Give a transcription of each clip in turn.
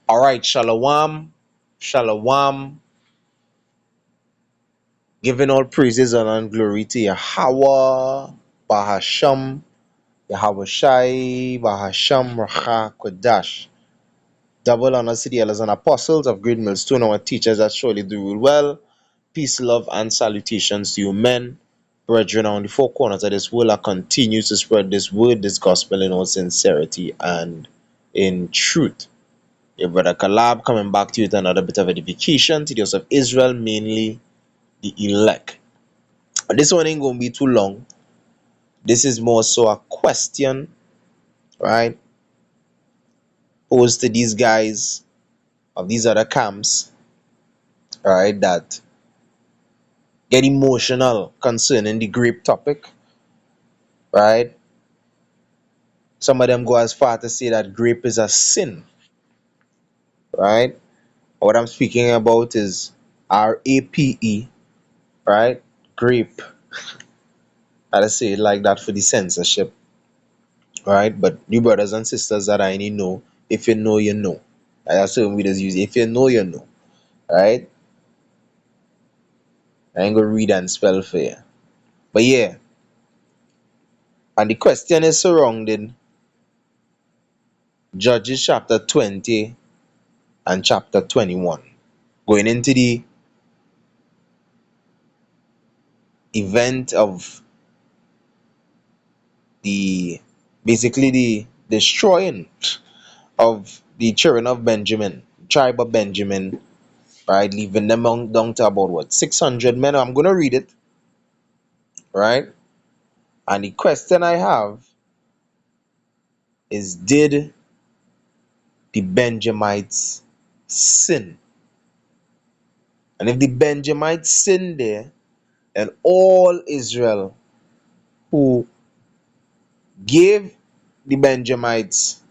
All right, shalom, shalom, giving all praises and glory to Yahweh, Bahasham, Yahweh Shai, Bahasham, Racha, Kodash. Double honors to the elders and apostles of Great Millstone, our teachers that surely do rule well. Peace, love, and salutations to you men, brethren on the four corners of this world that continues to spread this word, this gospel in all sincerity and in truth. Your brother Kalab coming back to you with another bit of edification to the house of Israel, mainly the elect. And this one ain't gonna be too long. This is more so a question, right? Posed to these guys of these other camps, right, that get emotional concerning the grape topic, right? Some of them go as far to say that grape is a sin, right? What I'm speaking about is RAPE, right? Grape. I say it like that for the censorship, right? But you brothers and sisters that I need know, if you know, you know. That's certain we just use. If you know, you know, right? I ain't gonna read and spell for you. But yeah, and the question is surrounding Judges chapter 20 and chapter 21. Going into the event of the basically the destroying of the children of Benjamin, tribe of Benjamin, right? Leaving them down to about what 600 men. I'm gonna read it, right? And the question I have is, did the Benjamites sin? And if the Benjamites sin there, then all Israel who gave the Benjamites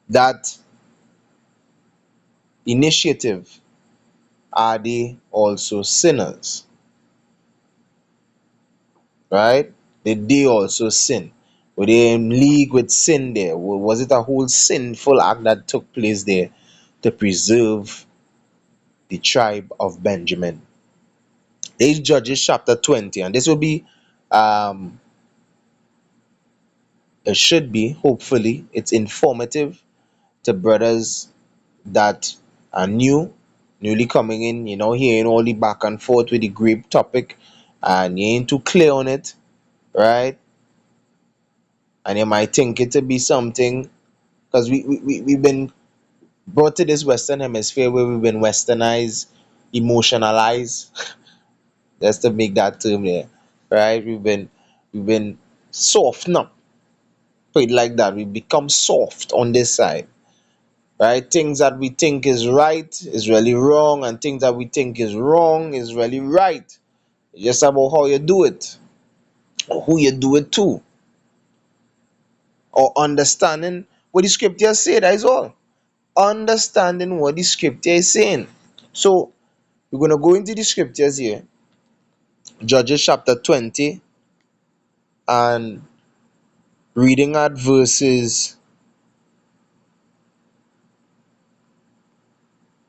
that initiative, are they also sinners? Right? Did they also sin? Were they in league with sin there? Was it a whole sinful act that took place there to preserve the tribe of Benjamin? This is Judges chapter 20, and this will be, um, it should be, hopefully, it's informative to brothers that are newly coming in, hearing all the back and forth with the grape topic, and you ain't too clear on it, right? And you might think it to be something, because we've been brought to this Western hemisphere where we've been westernized, emotionalized, just to make that term there, right? We've been softened up, put it like that. We become soft on this side, right? Things that we think is right is really wrong, and things that we think is wrong is really right. It's just about how you do it, or who you do it to, or understanding what the scripture say. That is all. Understanding what the scripture is saying. So we're going to go into the scriptures here, Judges chapter 20, and reading at verses.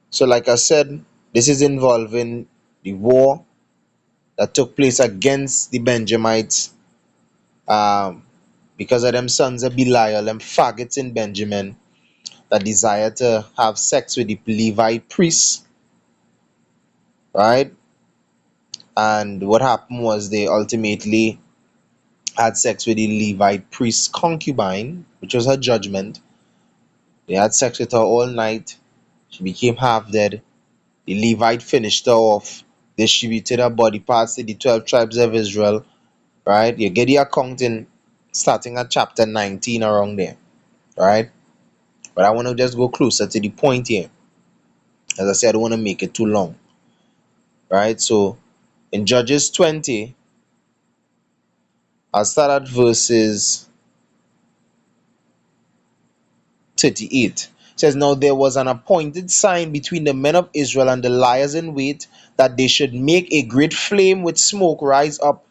So like I said, this is involving the war that took place against the Benjamites, um, because of them sons of Belial, them faggots in Benjamin that desire to have sex with the Levite priests, right? And what happened was they ultimately had sex with the Levite priest's concubine, which was her judgment. They had sex with her all night. She became half dead. The Levite finished her off, distributed her body parts to the 12 tribes of Israel, right? You get the accounting starting at chapter 19 around there, right? But I want to just go closer to the point here. As I said, I don't want to make it too long, right? So in Judges 20, I'll start at verses 38. It says, now there was an appointed sign between the men of Israel and the liers in wait, that they should make a great flame with smoke rise up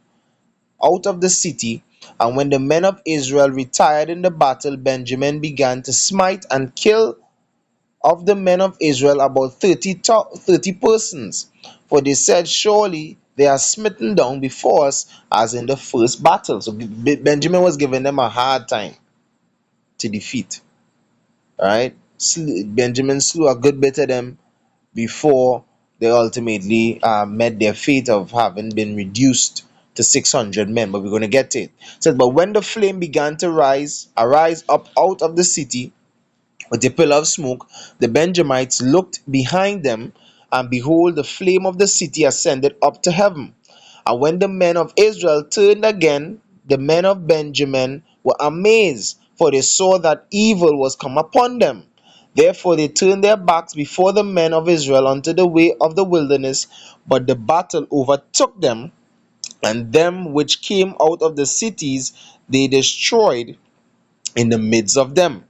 out of the city. And when the men of Israel retired in the battle, Benjamin began to smite and kill of the men of Israel about 30 persons. For they said, surely they are smitten down before us as in the first battle. So Benjamin was giving them a hard time to defeat. Right? Benjamin slew a good bit of them before they ultimately met their fate of having been reduced to 600 men. But we're going to get to it. It says, but when the flame began to arise up out of the city, with a pillar of smoke, the Benjamites looked behind them, and behold, the flame of the city ascended up to heaven. And when the men of Israel turned again, the men of Benjamin were amazed, for they saw that evil was come upon them. Therefore they turned their backs before the men of Israel unto the way of the wilderness, but the battle overtook them, and them which came out of the cities they destroyed in the midst of them.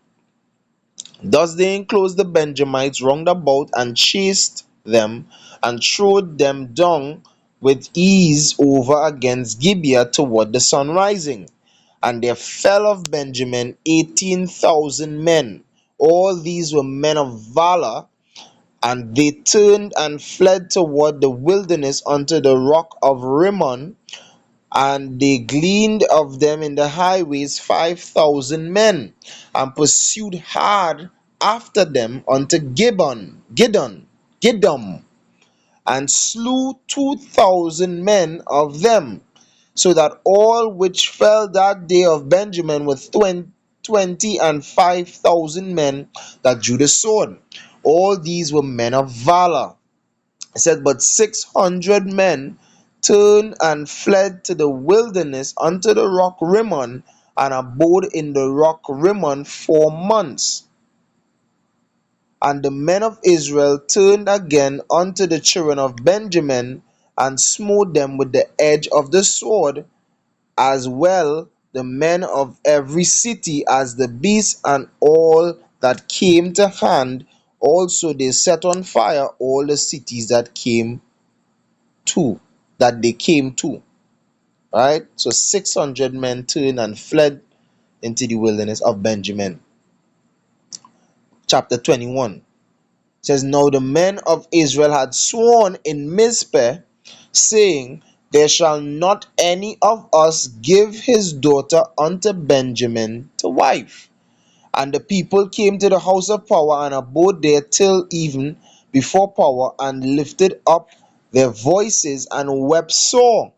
Thus they enclosed the Benjamites round about, and chased them, and trode them down with ease over against Gibeah toward the sun rising. And there fell of Benjamin 18,000 men. All these were men of valor, and they turned and fled toward the wilderness unto the rock of Rimmon, and they gleaned of them in the highways 5,000 men, and pursued hard after them unto Giddom, and slew 2,000 men of them, so that all which fell that day of Benjamin were 20 and 5,000 men that drew the sword. All these were men of valor. It said, but 600 men turned and fled to the wilderness unto the rock Rimmon, and abode in the rock Rimmon 4 months. And the men of Israel turned again unto the children of Benjamin, and smote them with the edge of the sword, as well the men of every city as the beasts, and all that came to hand. Also they set on fire all the cities to that they came to. Right? So 600 men turned and fled into the wilderness of Benjamin. Chapter 21 says, now the men of Israel had sworn in Mizpeh, saying, there shall not any of us give his daughter unto Benjamin to wife. And the people came to the house of power, and abode there till even before power, and lifted up their voices, and wept sore,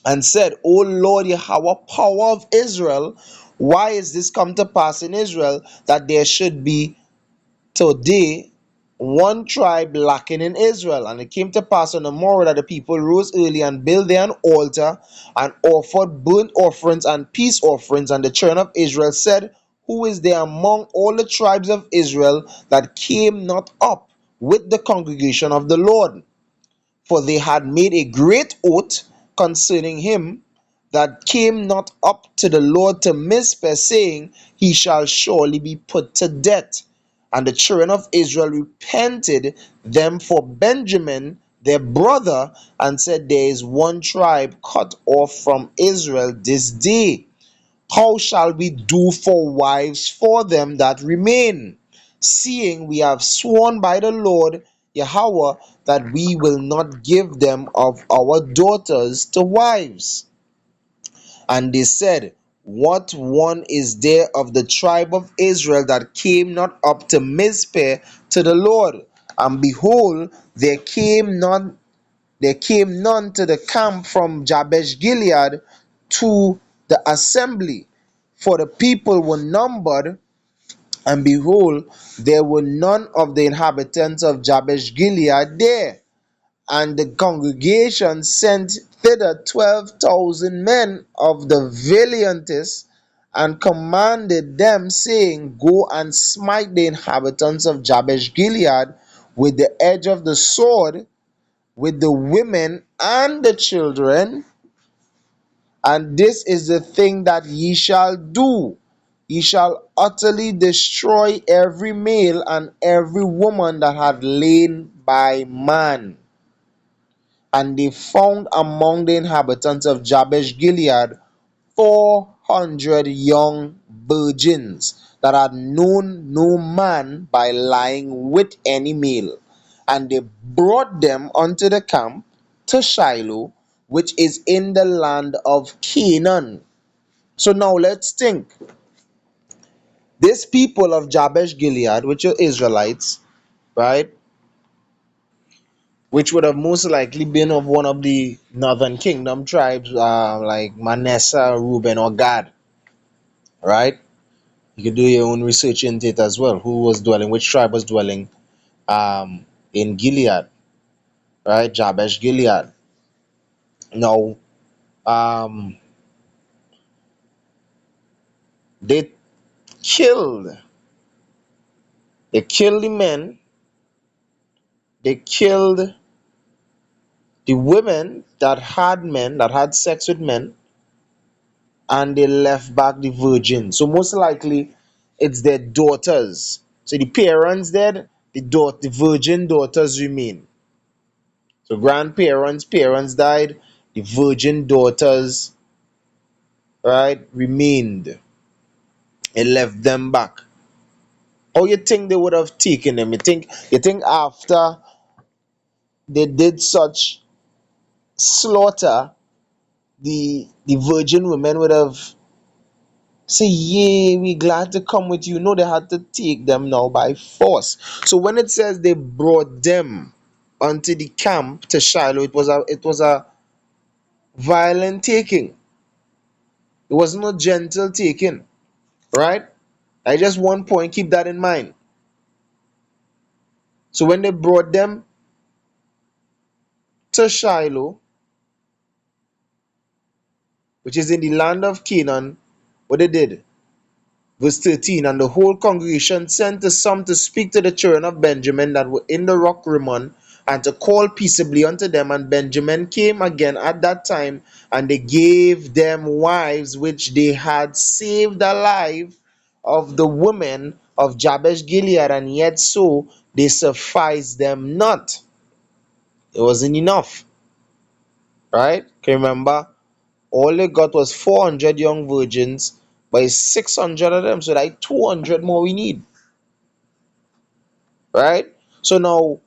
and said, O Lord Yahweh, power of Israel, why is this come to pass in Israel, that there should be today one tribe lacking in Israel? And it came to pass on the morrow that the people rose early, and built there an altar, and offered burnt offerings and peace offerings. And the children of Israel said, who is there among all the tribes of Israel that came not up with the congregation of the Lord? For they had made a great oath concerning him that came not up to the Lord to Mizpeh, saying, he shall surely be put to death. And the children of Israel repented them for Benjamin their brother, and said, there is one tribe cut off from Israel this day. How shall we do for wives for them that remain, seeing we have sworn by the Lord Yahweh that we will not give them of our daughters to wives? And they said, what one is there of the tribe of Israel that came not up to Mizpeh to the Lord? And behold, there came none to the camp from Jabesh Gilead to the assembly, for the people were numbered, and behold, there were none of the inhabitants of Jabesh Gilead there. And the congregation sent thither 12,000 men of the valiantest, and commanded them, saying, go and smite the inhabitants of Jabesh Gilead with the edge of the sword, with the women and the children. And this is the thing that ye shall do: ye shall utterly destroy every male and every woman that had lain by man. And they found among the inhabitants of Jabesh Gilead 400 young virgins that had known no man by lying with any male. And they brought them unto the camp to Shiloh, which is in the land of Canaan. So now let's think. This people of Jabesh Gilead, which are Israelites, right? Which would have most likely been of one of the northern kingdom tribes, like Manasseh, Reuben, or Gad, right? You can do your own research into it as well. Who was dwelling, which tribe was dwelling in Gilead, right? Jabesh Gilead. Now, um, they killed, they killed the men, they killed the women that had men, that had sex with men, and they left back the virgin. So most likely it's their daughters. So the parents dead, the virgin daughters remain. So grandparents, parents died, the virgin daughters, right, remained. It left them back. How you think they would have taken them? You think after they did such slaughter, the virgin women would have say, "Yay, we glad to come with you." No, they had to take them now by force. So when it says they brought them unto the camp to Shiloh, it was a violent taking. It was not gentle taking, right? I just one point, keep that in mind. So when they brought them to Shiloh, which is in the land of Canaan, what they did? Verse 13, and the whole congregation sent to some to speak to the children of Benjamin that were in the rock Rimmon, and to call peaceably unto them. And Benjamin came again at that time, and they gave them wives which they had saved alive of the women of Jabesh Gilead, and yet so they sufficed them not. It wasn't enough, right? Can you remember? All they got was 400 young virgins, but it's 600 of them, so like 200 more we need, right? So now,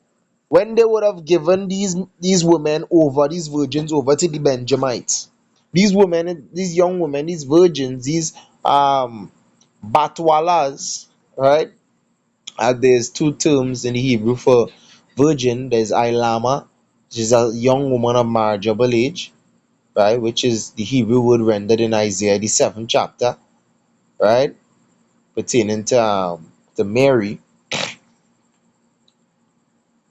when they would have given these women over, these virgins over to the Benjamites, these women, these young women, these virgins, these batwalas, right? There's two terms in the Hebrew for virgin. There's Ilama, which is a young woman of marriageable age, right? Which is the Hebrew word rendered in Isaiah the 7th chapter, right? Pertaining to Mary.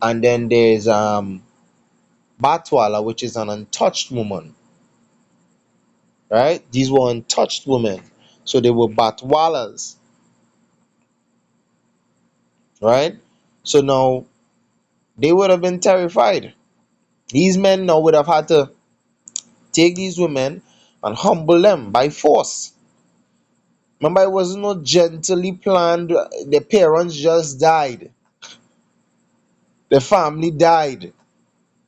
And then there's Batwala, which is an untouched woman, right? These were untouched women. So they were Batwalas, right? So now they would have been terrified. These men now would have had to take these women and humble them by force. Remember, it was not gently planned. The parents just died. The family died.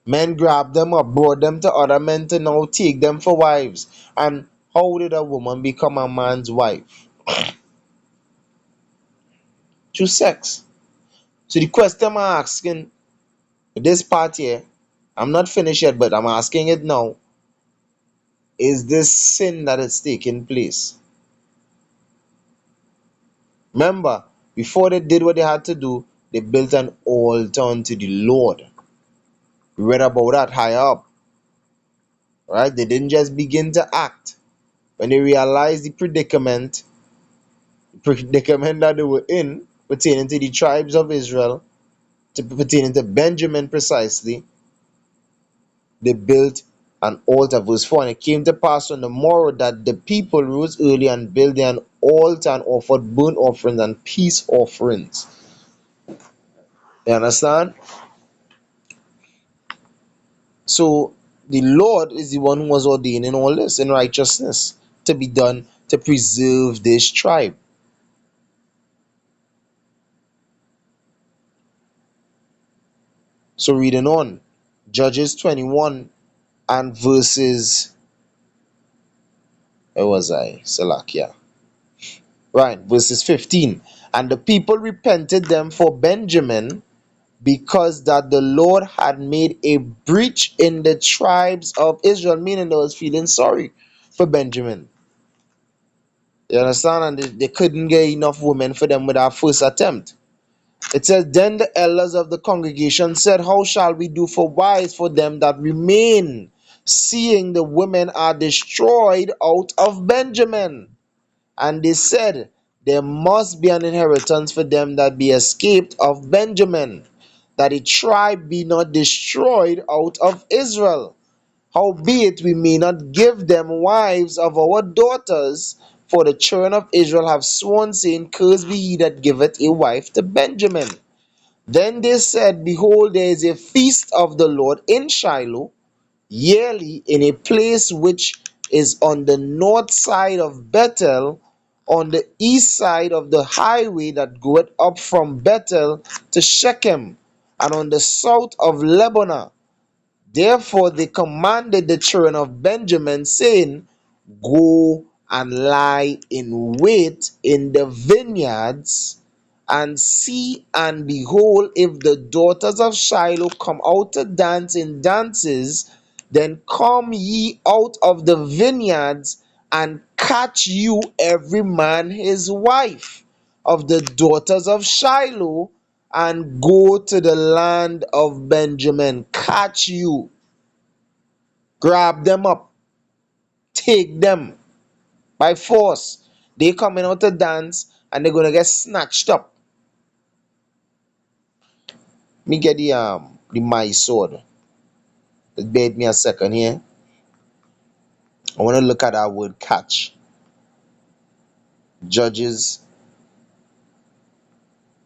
Men grabbed them up, brought them to other men to now take them for wives. And how did a woman become a man's wife? Through sex. So the question I'm asking this part here, I'm not finished yet, but I'm asking it now. Is this sin that is taking place? Remember, before they did what they had to do, they built an altar unto the Lord. We read about that higher up. Right? They didn't just begin to act. When they realized the predicament that they were in, pertaining to the tribes of Israel, pertaining to Benjamin precisely, they built an altar. Verse 4, and it came to pass on the morrow that the people rose early and built an altar and offered burnt offerings and peace offerings. You understand? So the Lord is the one who was ordaining all this in righteousness to be done to preserve this tribe. So reading on, Judges 21 and verses, where was I? Salakia. Right, verses 15. And the people repented them for Benjamin, because that the Lord had made a breach in the tribes of Israel, meaning they was feeling sorry for Benjamin. You understand? And they couldn't get enough women for them with our first attempt. It says, then the elders of the congregation said, how shall we do for wives for them that remain, seeing the women are destroyed out of Benjamin? And they said, there must be an inheritance for them that be escaped of Benjamin, that a tribe be not destroyed out of Israel. Howbeit we may not give them wives of our daughters, for the children of Israel have sworn, saying, cursed be he that giveth a wife to Benjamin. Then they said, behold, there is a feast of the Lord in Shiloh, yearly, in a place which is on the north side of Bethel, on the east side of the highway that goeth up from Bethel to Shechem, and on the south of Lebanon. Therefore they commanded the children of Benjamin, saying, go and lie in wait in the vineyards, and see and behold, if the daughters of Shiloh come out to dance in dances, then come ye out of the vineyards, and catch you every man his wife of the daughters of Shiloh, and go to the land of Benjamin. Catch you, grab them up, take them by force. They coming out to dance and they're gonna get snatched up. Me get the my sword. Just bear with me a second here. I want to look at that word catch. Judges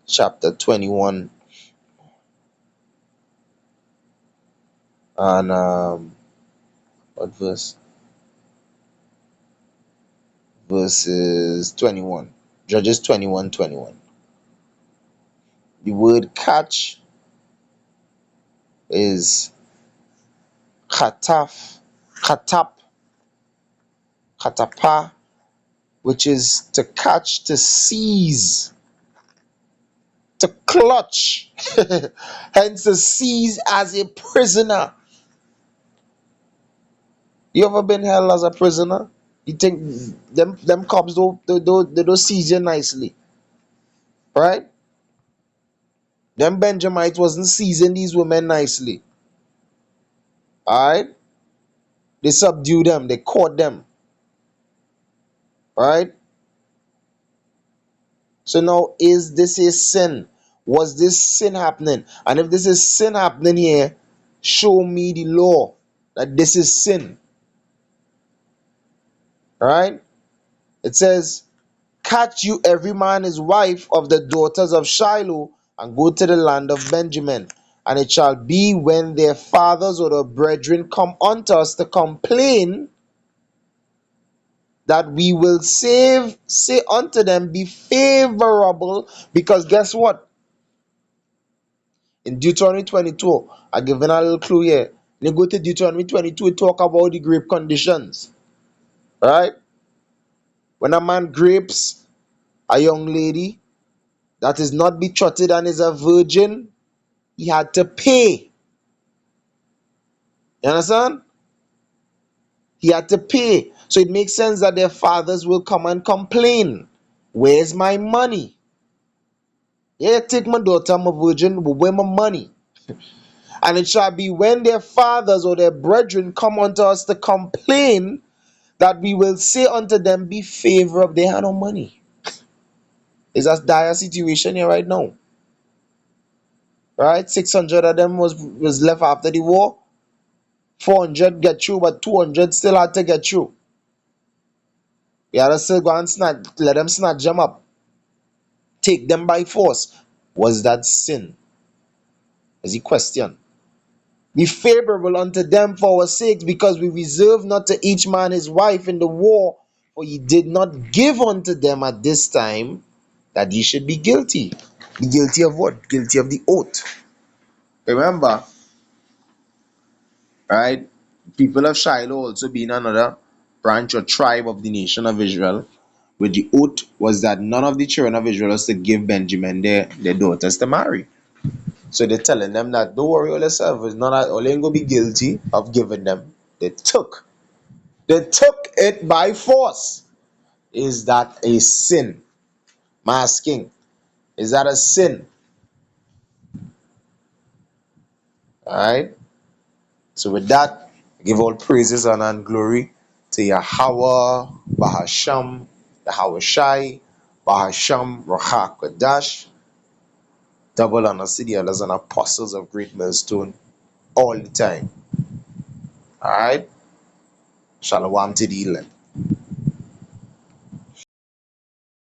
chapter 21 and what verse? Verses 21. Judges 21:21. The word catch is kataf, katap, katapa, which is to catch, to seize, to clutch. Hence, to seize as a prisoner. You ever been held as a prisoner? You think them cops don't seize you nicely, right? Them Benjamites wasn't seizing these women nicely. Alright? They subdued them, they caught them. Right? So now, is this a sin? Was this sin happening? And if this is sin happening here, show me the law that this is sin. Right? It says, catch you every man his wife of the daughters of Shiloh, and go to the land of Benjamin. And it shall be, when their fathers or their brethren come unto us to complain, that we will say unto them, be favorable. Because guess what? In Deuteronomy 22, I given a little clue here. You go to Deuteronomy 22, it talk about the grape conditions. Right? When a man grapes a young lady that is not betrothed and is a virgin, he had to pay. You understand? He had to pay. So it makes sense that their fathers will come and complain. Where's my money? Yeah, take my daughter, I'm a virgin, but where my money? And it shall be, when their fathers or their brethren come unto us to complain, that we will say unto them, be favorable. They have no money. It's a dire situation here right now. Right? 600 of them was left after the war. 400 get through, but 200 still had to get through. We had to still go and snatch, let them snatch them up. Take them by force. Was that sin? Is the question. Be favorable unto them for our sakes, because we reserve not to each man his wife in the war, for ye did not give unto them at this time, that ye should be guilty. Be guilty of what? Guilty of the oath. Remember, right? People of Shiloh also being another branch or tribe of the nation of Israel. with the oath was that none of the children of Israel was to give Benjamin their daughters to marry. So they're telling them that don't worry all yourself, it's not that all ain't gonna be guilty of giving them. They took it by force. Is that a sin? I'm asking, is that a sin? Alright? So with that, I give all praises, honor, and glory to Yahweh, Bahasham, Yahweh Shai, Bahasham, Racha Kodash, double honor to the elders and apostles of Great Millstone all the time. Alright? Shalom to the elect.